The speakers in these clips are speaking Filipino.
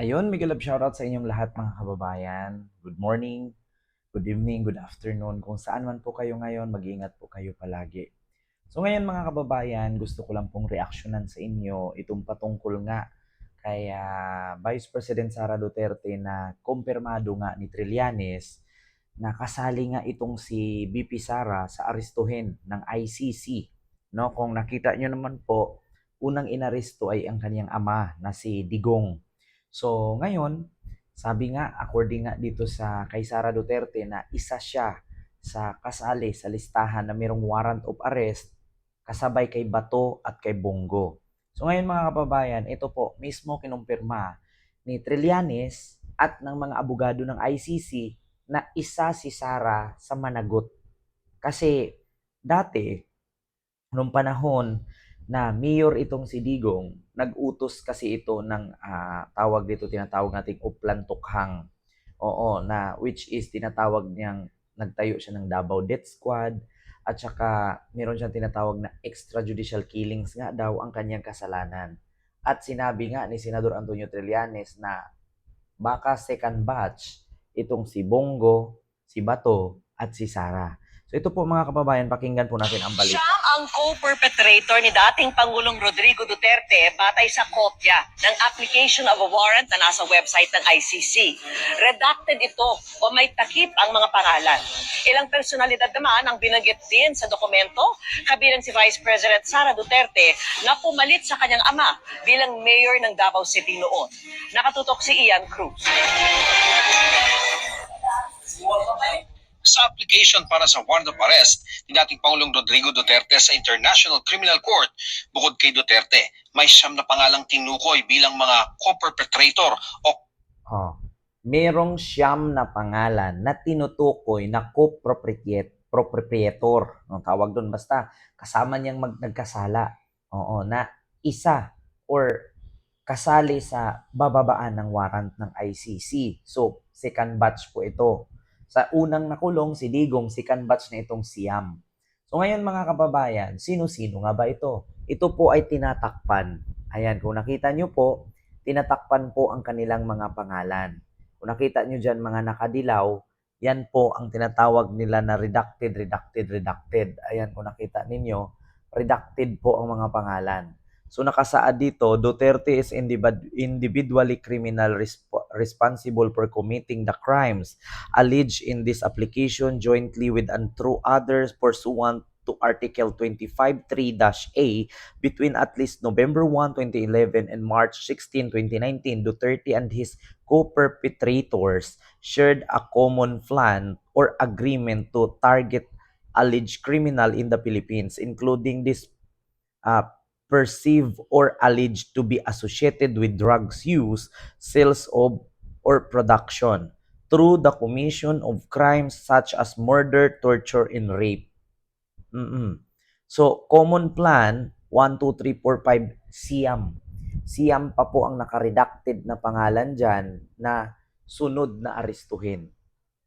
Ayun, mega love shoutout sa inyong lahat mga kababayan. Good morning, good evening, good afternoon. Kung saan man po kayo ngayon, mag-iingat po kayo palagi. So ngayon mga kababayan, gusto ko lang pong reaksyonan sa inyo itong patungkol nga kay Vice President Sara Duterte na kumpirmado nga ni Trillanes na kasali nga itong si BP Sara sa arestuhin ng ICC. No, kung nakita nyo naman po, unang inaresto ay ang kanyang ama na si Digong. So ngayon, sabi nga according nga dito sa kay Sara Duterte na isa siya sa kasali sa listahan na mayroong warrant of arrest kasabay kay Bato at kay Bongo. So ngayon mga kababayan, ito po mismo kinumpirma ni Trillanes at ng mga abogado ng ICC na isa si Sara sa managot. Kasi dati, nung panahon na mayor itong si Digong, nag-utos kasi ito ng tawag dito, tinatawag nating Uplan-Tukhang. Oo, na which is tinatawag niyang nagtayo siya ng Davao Death Squad at saka meron siyang tinatawag na extrajudicial killings nga daw ang kanyang kasalanan. At sinabi nga ni Senador Antonio Trillanes na baka second batch itong si Bongo, si Bato at si Sara. So ito po mga kababayan, pakinggan po natin ang balita. Siya ang co-perpetrator ni dating Pangulong Rodrigo Duterte batay sa kopya ng application of a warrant na nasa website ng ICC. Redacted ito o may takip ang mga pangalan. Ilang personalidad naman ang binanggit din sa dokumento, kabilang si Vice President Sara Duterte na pumalit sa kanyang ama bilang mayor ng Davao City noon. Nakatutok si Ian Cruz. Sa application para sa warrant of arrest ni dating Pangulong Rodrigo Duterte sa International Criminal Court, bukod kay Duterte, may 9 na pangalang tinukoy bilang mga co-perpetrator o merong 9 na pangalan na tinutukoy na co-proprietor. Ang tawag doon basta kasama niyang nagkasala. Oo, na isa or kasali sa bababaan ng warrant ng ICC. So, second batch po ito. Sa unang nakulong, si Digong, second batch na itong Siam. So ngayon mga kababayan, sino-sino nga ba ito? Ito po ay tinatakpan. Ayan, kung nakita nyo po, tinatakpan po ang kanilang mga pangalan. Kung nakita nyo dyan mga nakadilaw, yan po ang tinatawag nila na redacted, redacted, redacted. Ayan, kung nakita ninyo, redacted po ang mga pangalan. So nakasaad dito, Duterte is individually criminal responsible for committing the crimes alleged in this application jointly with and through others pursuant to Article 25(3)(a) between at least November 1, 2011 and March 16, 2019, Duterte and his co-perpetrators shared a common plan or agreement to target alleged criminal in the Philippines, including this perceived or alleged to be associated with drugs use, sales of, or production through the commission of crimes such as murder, torture, and rape. So, common plan, 1, 2, 3, 4, 5, Siam. Siam pa po ang nakaredacted na pangalan dyan na sunod na arestuhin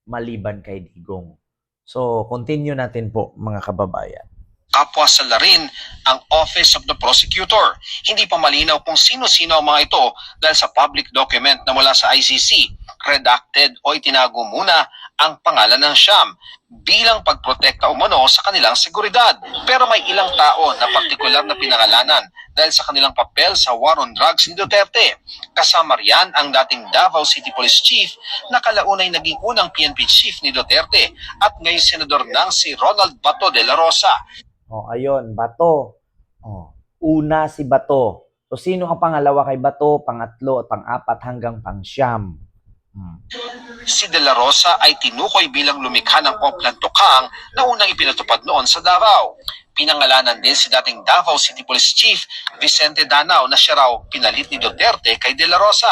maliban kay Digong. So, continue natin po mga kababayan. kapwa sa larin ang Office of the Prosecutor. Hindi pa malinaw kung sino-sino ang mga ito dahil sa public document na mula sa ICC, redacted o itinago muna ang pangalan ng Siam bilang pagprotekta umano sa kanilang seguridad. Pero may ilang tao na partikular na pinangalanan dahil sa kanilang papel sa war on drugs ni Duterte. Kasama riyan ang dating Davao City Police Chief na kalaunay naging unang PNP Chief ni Duterte at ngayon senador ng si Ronald Bato de la Rosa. Ayun, Bato. Una si Bato. So, sino ang pangalawa kay Bato, pangatlo, pang-apat hanggang pang-siyam? Si De La Rosa ay tinukoy bilang lumikha ng Oplan-Tukhang na unang ipinatupad noon sa Davao. Pinangalanan din si dating Davao City Police Chief Vicente Danao na siya raw pinalit ni Duterte kay De La Rosa.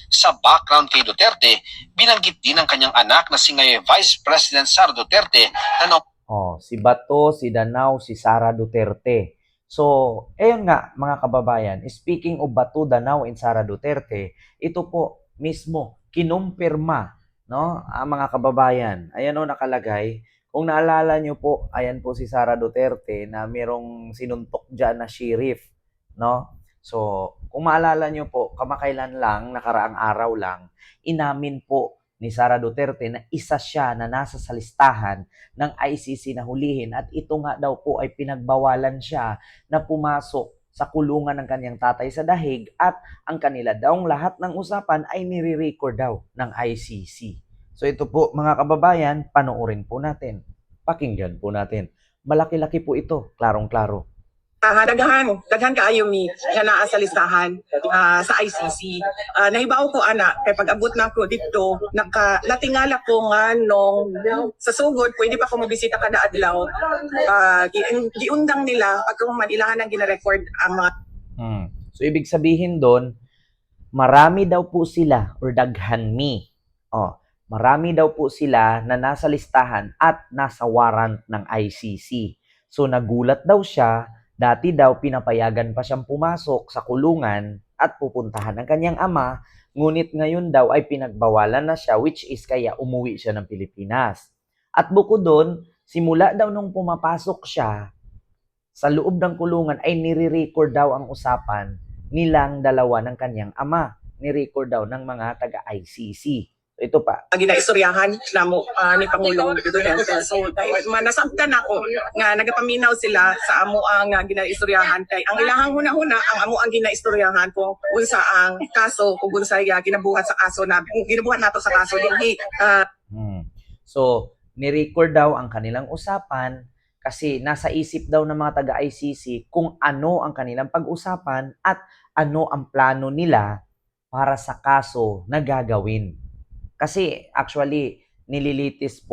Sa background kay Duterte, binanggit din ng kanyang anak na si ngayon Vice President Sara Duterte na si Bato, si Danao, si Sara Duterte. So, ayun nga mga kababayan, speaking of Bato, Danao, and Sara Duterte, ito po mismo kinumpirma, no, mga kababayan. Ayan o nakalagay. Kung naalala nyo po, ayan po si Sara Duterte na merong sinuntok dyan na sheriff, no? So, Kung maalala nyo po, kamakailan lang, nakaraang araw lang, inamin po ni Sara Duterte na isa siya na nasa sa listahan ng ICC na hulihin at ito nga daw po ay pinagbawalan siya na pumasok sa kulungan ng kanyang tatay sa dahig at ang kanila dawng lahat ng usapan ay nire-record daw ng ICC. So ito po mga kababayan, panoorin po natin. Pakinggan po natin. Malaki-laki po ito, klarong-klaro. Daghan kaayo mi nga naa sa listahan sa ICC. Nahibaw ko ana kay pag-abot na ko dito natingala ko nga nung sa sugod pwede pa ko mobisita kada adlaw. Giundang nila pag kung manilahan ang gina-record ang mga So ibig sabihin doon, marami daw po sila or daghan mi. Marami daw po sila na nasa listahan at nasa warrant ng ICC. So nagulat daw siya. Dati daw pinapayagan pa siyang pumasok sa kulungan at pupuntahan ng kanyang ama, ngunit ngayon daw ay pinagbawalan na siya which is kaya umuwi siya ng Pilipinas. At bukod doon, simula daw nung pumapasok siya sa loob ng kulungan ay nire-record daw ang usapan nilang dalawa ng kanyang ama. Ni-record daw ng mga taga-ICC. Ito pa. ginaistoryahan na mo ni Pangulong Duterte. So nasabtan ako nga nagapaminaw sila sa amo ang ginaistoryahan kay ang ilahang huna-huna ang amo ang ginaistoryahan kung unsa ang kaso kung unsa ginabuhat sa kaso na ginabuhat nato sa kaso dinhi. So ni-record daw ang kanilang usapan kasi nasa isip daw ng mga taga-ICC kung ano ang kanilang pag-usapan at ano ang plano nila para sa kaso na gagawin. Kasi actually lilitisin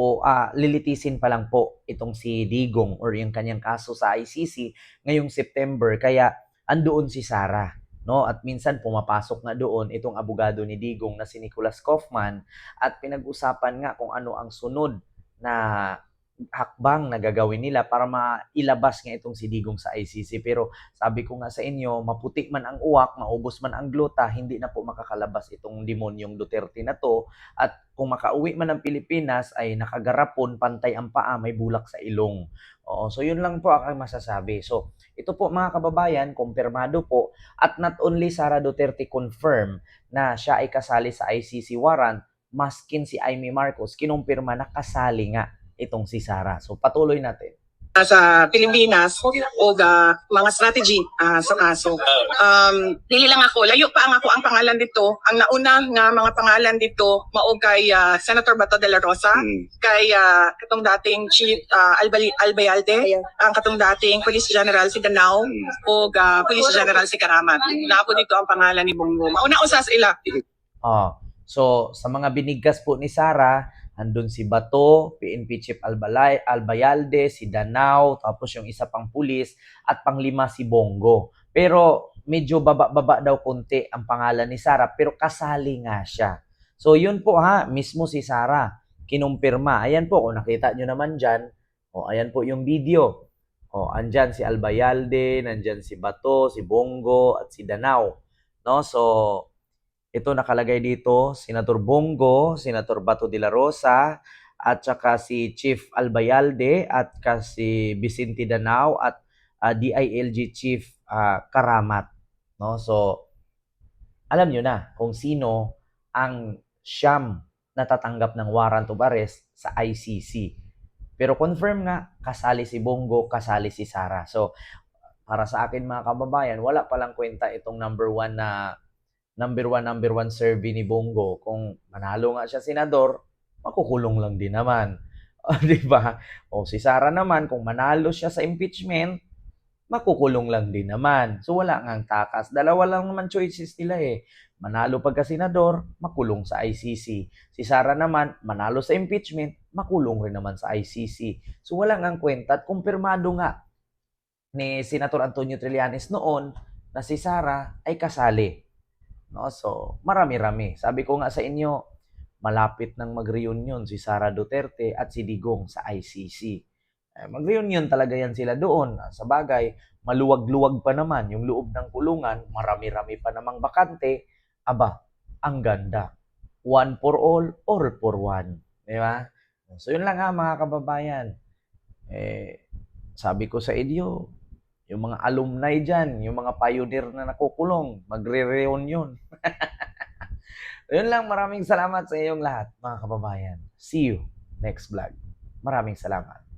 pa lang po itong si Digong or yung kanyang kaso sa ICC ngayong September kaya andoon si Sara, no? At minsan pumapasok nga doon itong abogado ni Digong na si Nicholas Kaufman at pinag-usapan nga kung ano ang sunod na hakbang na gagawin nila para mailabas nga itong si Digong sa ICC. Pero sabi ko nga sa inyo, maputi man ang uwak, maubos man ang gluta, hindi na po makakalabas itong demonyong Duterte na to. At kung makauwi man ng Pilipinas ay nakagarapon, pantay ang paa, may bulak sa ilong. So yun lang po ang masasabi. So ito po mga kababayan, kumpirmado po at not only Sara Duterte confirm na siya ay kasali sa ICC warrant, maskin si Amy Marcos kinumpirma na kasali nga itong si Sara. So patuloy natin. Sa Pilipinas o mga strategy sa kaso. Dili lang ako, layo pa ang ako ang pangalan dito. Ang nauna nga mga pangalan dito mao kay Senator Bato de la Rosa, kay katong dating Chief Albayalde, ang katong dating Police General si Danao o Police General si Karamat. Napo dito ang pangalan ni Bongo. Mauna usas ila. So sa mga binigkas po ni Sara, andun si Bato, PNP Chief Albayalde, si Danao, tapos yung isa pang pulis, at panglima si Bongo. Pero medyo baba daw konti ang pangalan ni Sara, pero kasali nga siya. So yun po mismo si Sara, kinumpirma. Ayan po, kung nakita nyo naman dyan, ayan po yung video. Andyan si Albayalde, nandyan si Bato, si Bongo, at si Danao. No? So, ito nakalagay dito, Senator Bongo, Senator Bato de la Rosa, at saka si Chief Albayalde, at si Vicente Danao, at DILG Chief Karamat. No? So, alam nyo na kung sino ang siyam natatanggap ng warrant of arrest sa ICC. Pero confirm nga, kasali si Bongo, kasali si Sara. So, para sa akin mga kababayan, wala palang kwenta itong number one survey ni Bongo. Kung manalo nga siya senador, makukulong lang din naman. Di ba? Si Sara naman, kung manalo siya sa impeachment, makukulong lang din naman. So wala ngang takas. Dalawa lang naman choices nila eh. Manalo pagka senador, makulong sa ICC. Si Sara naman, manalo sa impeachment, makulong rin naman sa ICC. So wala ngang kwenta at kumpirmado nga ni Senator Antonio Trillanes noon na si Sara ay kasali. No? So, marami-rami. Sabi ko nga sa inyo, malapit nang mag-reunion si Sara Duterte at si Digong sa ICC. Mag-reunion talaga yan sila doon. Sa bagay, maluwag-luwag pa naman yung loob ng kulungan, marami-rami pa namang bakante. Aba, ang ganda. One for all for one. Di ba? So, yun lang mga kababayan. Sabi ko sa inyo, yung mga alumni dyan, yung mga pioneer na nakukulong, magre-reunion. Yun lang, maraming salamat sa iyong lahat, mga kababayan. See you next vlog. Maraming salamat.